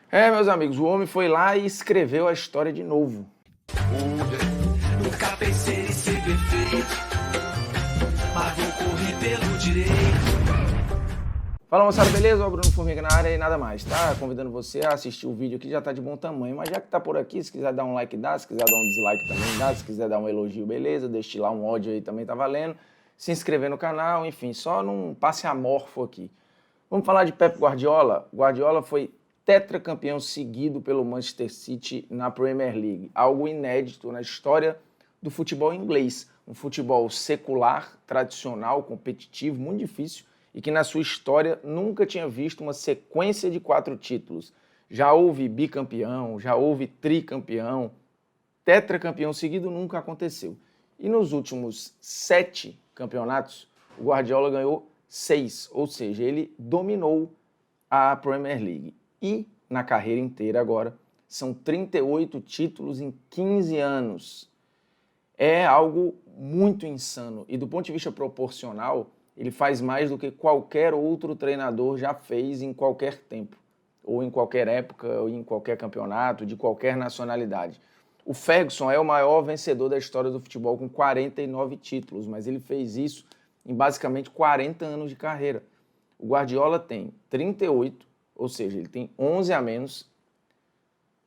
Meus amigos, o homem foi lá e escreveu a história de novo. Nunca pensei em ser perfeito, mas vou correr pelo direito. Fala moçada, beleza? O Bruno Formiga na área e nada mais, tá? Convidando você a assistir o vídeo aqui, já tá de bom tamanho, mas já que tá por aqui, se quiser dar um like, dá, se quiser dar um dislike também dá, se quiser dar um elogio, beleza, deixe lá um ódio aí também tá valendo, se inscrever no canal, enfim, só não passe amorfo aqui. Vamos falar de Pep Guardiola. Guardiola foi tetracampeão seguido pelo Manchester City na Premier League, algo inédito na história do futebol inglês, um futebol secular, tradicional, competitivo, muito difícil, e que na sua história nunca tinha visto uma sequência de 4 títulos. Já houve bicampeão, já houve tricampeão, tetracampeão seguido nunca aconteceu. E nos últimos 7 campeonatos, o Guardiola ganhou 6, ou seja, ele dominou a Premier League. E na carreira inteira agora, são 38 títulos em 15 anos. É algo muito insano. E do ponto de vista proporcional, ele faz mais do que qualquer outro treinador já fez em qualquer tempo, ou em qualquer época, ou em qualquer campeonato, de qualquer nacionalidade. O Ferguson é o maior vencedor da história do futebol com 49 títulos, mas ele fez isso em basicamente 40 anos de carreira. O Guardiola tem 38, ou seja, ele tem 11 a menos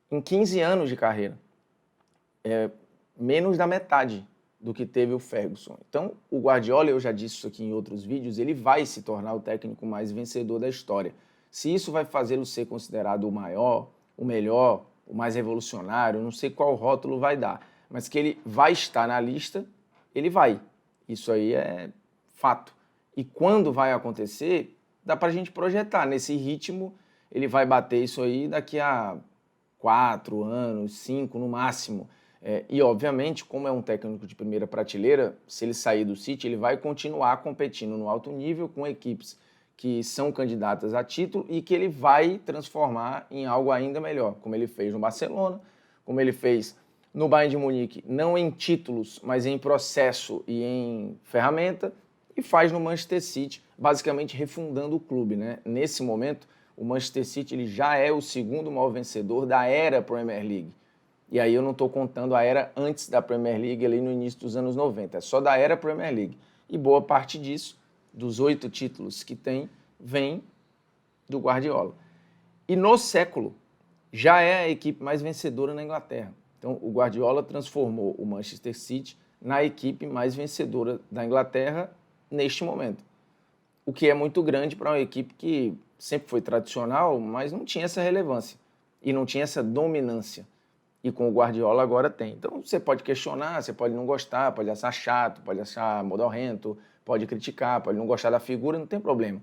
em 15 anos de carreira. Menos da metade do que teve o Ferguson. Então, o Guardiola, eu já disse isso aqui em outros vídeos, ele vai se tornar o técnico mais vencedor da história. Se isso vai fazê-lo ser considerado o maior, o melhor, o mais revolucionário, não sei qual rótulo vai dar, mas que ele vai estar na lista, ele vai. Isso aí é fato. E quando vai acontecer, dá para a gente projetar. Nesse ritmo, ele vai bater isso aí daqui a 4 anos, 5 no máximo. E, obviamente, como é um técnico de primeira prateleira, se ele sair do City, ele vai continuar competindo no alto nível com equipes que são candidatas a título e que ele vai transformar em algo ainda melhor, como ele fez no Barcelona, como ele fez no Bayern de Munique, não em títulos, mas em processo e em ferramenta, e faz no Manchester City, basicamente refundando o clube, né? Nesse momento, o Manchester City ele já é o segundo maior vencedor da era Premier League. E aí eu não estou contando a era antes da Premier League, ali no início dos anos 90. É só da era Premier League. E boa parte disso, dos 8 títulos que tem, vem do Guardiola. E no século, já é a equipe mais vencedora na Inglaterra. Então o Guardiola transformou o Manchester City na equipe mais vencedora da Inglaterra neste momento. O que é muito grande para uma equipe que sempre foi tradicional, mas não tinha essa relevância e não tinha essa dominância. E com o Guardiola agora tem. Então você pode questionar, você pode não gostar, pode achar chato, pode achar modorrento, pode criticar, pode não gostar da figura, não tem problema.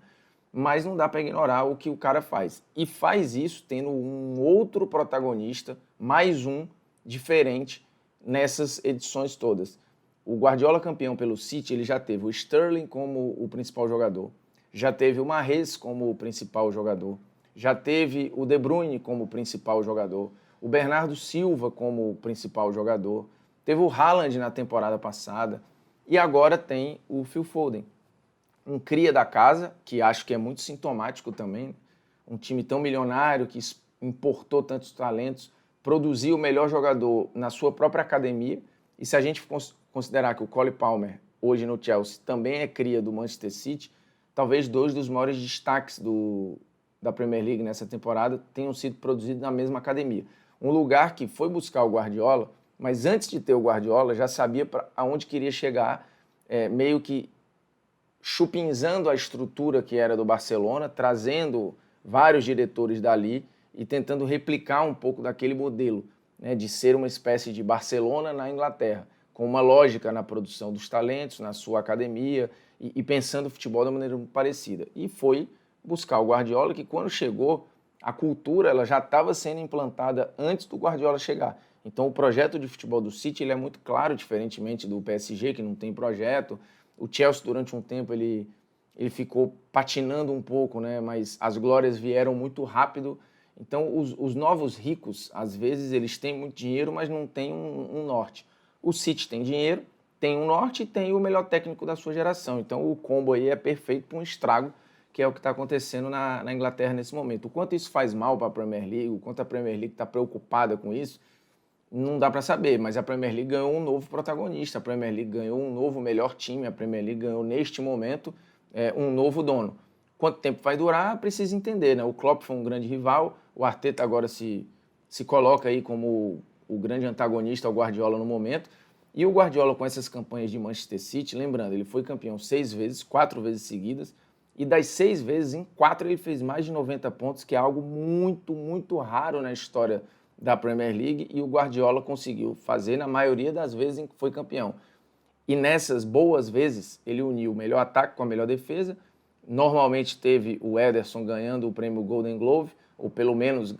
Mas não dá para ignorar o que o cara faz. E faz isso tendo um outro protagonista, mais um, diferente nessas edições todas. O Guardiola campeão pelo City, ele já teve o Sterling como o principal jogador, já teve o Mahrez como o principal jogador, já teve o De Bruyne como o principal jogador, o Bernardo Silva como principal jogador, teve o Haaland na temporada passada e agora tem o Phil Foden, um cria da casa, que acho que é muito sintomático também, um time tão milionário que importou tantos talentos, produziu o melhor jogador na sua própria academia, e se a gente considerar que o Cole Palmer, hoje no Chelsea, também é cria do Manchester City, talvez 2 dos maiores destaques da Premier League nessa temporada tenham sido produzidos na mesma academia. Um lugar que foi buscar o Guardiola, mas antes de ter o Guardiola já sabia aonde queria chegar, meio que chupinzando a estrutura que era do Barcelona, trazendo vários diretores dali e tentando replicar um pouco daquele modelo, né, de ser uma espécie de Barcelona na Inglaterra, com uma lógica na produção dos talentos, na sua academia e pensando o futebol de maneira muito parecida. E foi buscar o Guardiola, que quando chegou, a cultura ela já estava sendo implantada antes do Guardiola chegar. Então o projeto de futebol do City ele é muito claro, diferentemente do PSG, que não tem projeto. O Chelsea, durante um tempo, ele ficou patinando um pouco, né? Mas as glórias vieram muito rápido. Então os novos ricos, às vezes, eles têm muito dinheiro, mas não têm um norte. O City tem dinheiro, tem um norte e tem o melhor técnico da sua geração. Então o combo aí é perfeito para um estrago que é o que está acontecendo na Inglaterra nesse momento. O quanto isso faz mal para a Premier League, o quanto a Premier League está preocupada com isso, não dá para saber, mas a Premier League ganhou um novo protagonista, a Premier League ganhou um novo melhor time, a Premier League ganhou neste momento um novo dono. Quanto tempo vai durar, precisa entender, né? O Klopp foi um grande rival, o Arteta agora se coloca aí como o grande antagonista ao Guardiola no momento, e o Guardiola com essas campanhas de Manchester City, lembrando, ele foi campeão 6 vezes, 4 vezes seguidas, e das 6 vezes, em 4 ele fez mais de 90 pontos, que é algo muito, muito raro na história da Premier League, e o Guardiola conseguiu fazer na maioria das vezes em que foi campeão. E nessas boas vezes, ele uniu o melhor ataque com a melhor defesa. Normalmente teve o Ederson ganhando o prêmio Golden Glove, ou pelo menos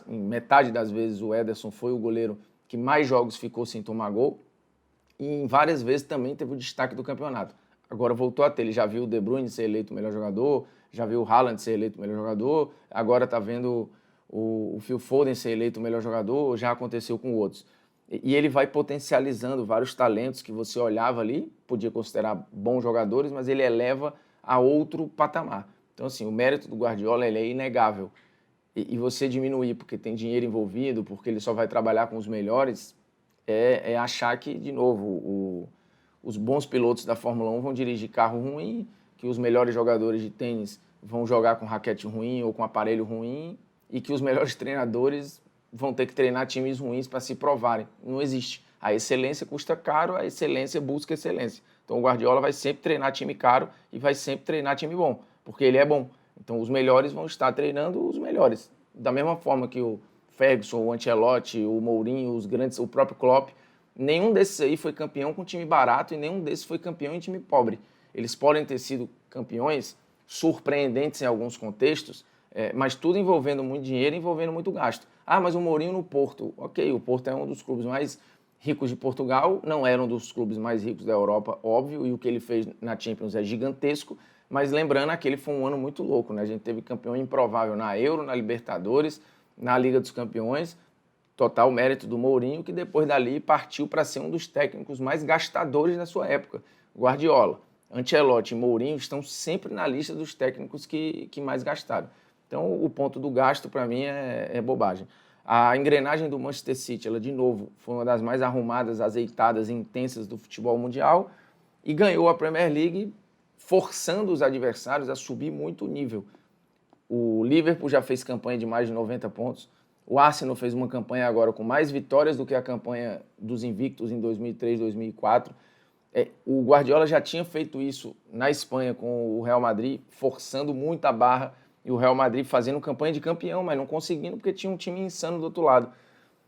em metade das vezes o Ederson foi o goleiro que mais jogos ficou sem tomar gol. E em várias vezes também teve o destaque do campeonato. Agora voltou a ter, ele já viu o De Bruyne ser eleito o melhor jogador, já viu o Haaland ser eleito o melhor jogador, agora está vendo o Phil Foden ser eleito o melhor jogador, já aconteceu com outros. E ele vai potencializando vários talentos que você olhava ali, podia considerar bons jogadores, mas ele eleva a outro patamar. Então, assim, o mérito do Guardiola ele é inegável. E você diminuir porque tem dinheiro envolvido, porque ele só vai trabalhar com os melhores, é achar que, de novo, os bons pilotos da Fórmula 1 vão dirigir carro ruim, que os melhores jogadores de tênis vão jogar com raquete ruim ou com aparelho ruim, e que os melhores treinadores vão ter que treinar times ruins para se provarem. Não existe. A excelência custa caro, a excelência busca excelência. Então o Guardiola vai sempre treinar time caro e vai sempre treinar time bom, porque ele é bom. Então os melhores vão estar treinando os melhores. Da mesma forma que o Ferguson, o Ancelotti, o Mourinho, os grandes, o próprio Klopp, nenhum desses aí foi campeão com time barato e nenhum desses foi campeão em time pobre. Eles podem ter sido campeões surpreendentes em alguns contextos, mas tudo envolvendo muito dinheiro e envolvendo muito gasto. Ah, mas o Mourinho no Porto. Ok, o Porto é um dos clubes mais ricos de Portugal, não era um dos clubes mais ricos da Europa, óbvio, e o que ele fez na Champions é gigantesco, mas lembrando, aquele foi um ano muito louco, né? A gente teve campeão improvável na Euro, na Libertadores, na Liga dos Campeões, total mérito do Mourinho, que depois dali partiu para ser um dos técnicos mais gastadores da sua época. Guardiola, Ancelotti e Mourinho estão sempre na lista dos técnicos que mais gastaram. Então, o ponto do gasto, para mim, é bobagem. A engrenagem do Manchester City, ela, de novo, foi uma das mais arrumadas, azeitadas e intensas do futebol mundial e ganhou a Premier League, forçando os adversários a subir muito o nível. O Liverpool já fez campanha de mais de 90 pontos. O Arsenal fez uma campanha agora com mais vitórias do que a campanha dos invictos em 2003, 2004. O Guardiola já tinha feito isso na Espanha com o Real Madrid, forçando muito a barra, e o Real Madrid fazendo campanha de campeão, mas não conseguindo porque tinha um time insano do outro lado.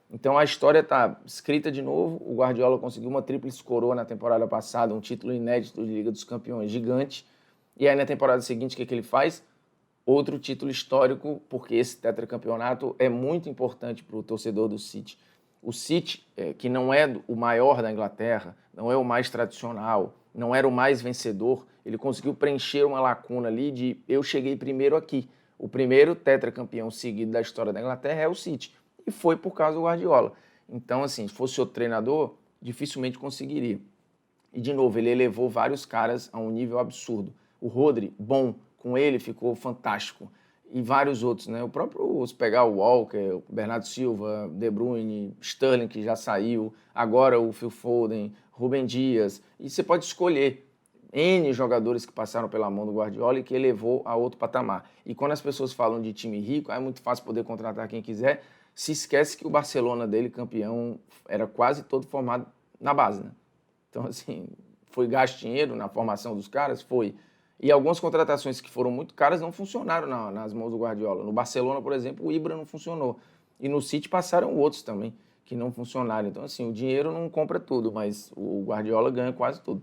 Então a história está escrita de novo. O Guardiola conseguiu uma tríplice coroa na temporada passada, um título inédito de Liga dos Campeões gigante. E aí na temporada seguinte, o que ele faz? Outro título histórico, porque esse tetracampeonato é muito importante para o torcedor do City. O City, que não é o maior da Inglaterra, não é o mais tradicional, não era o mais vencedor, ele conseguiu preencher uma lacuna ali de eu cheguei primeiro aqui. O primeiro tetracampeão seguido da história da Inglaterra é o City. E foi por causa do Guardiola. Então, assim, se fosse outro treinador, dificilmente conseguiria. E, de novo, ele elevou vários caras a um nível absurdo. O Rodri, bom, com ele ficou fantástico. E vários outros, né? O próprio, se pegar o Walker, o Bernardo Silva, De Bruyne, Sterling, que já saiu, agora o Phil Foden, Rúben Dias. E você pode escolher N jogadores que passaram pela mão do Guardiola e que elevou a outro patamar. E quando as pessoas falam de time rico, é muito fácil poder contratar quem quiser, se esquece que o Barcelona dele, campeão, era quase todo formado na base, né? Então, assim, foi gasto dinheiro na formação dos caras? Foi. E algumas contratações que foram muito caras não funcionaram nas mãos do Guardiola. No Barcelona, por exemplo, o Ibra não funcionou. E no City passaram outros também que não funcionaram. Então, assim, o dinheiro não compra tudo, mas o Guardiola ganha quase tudo.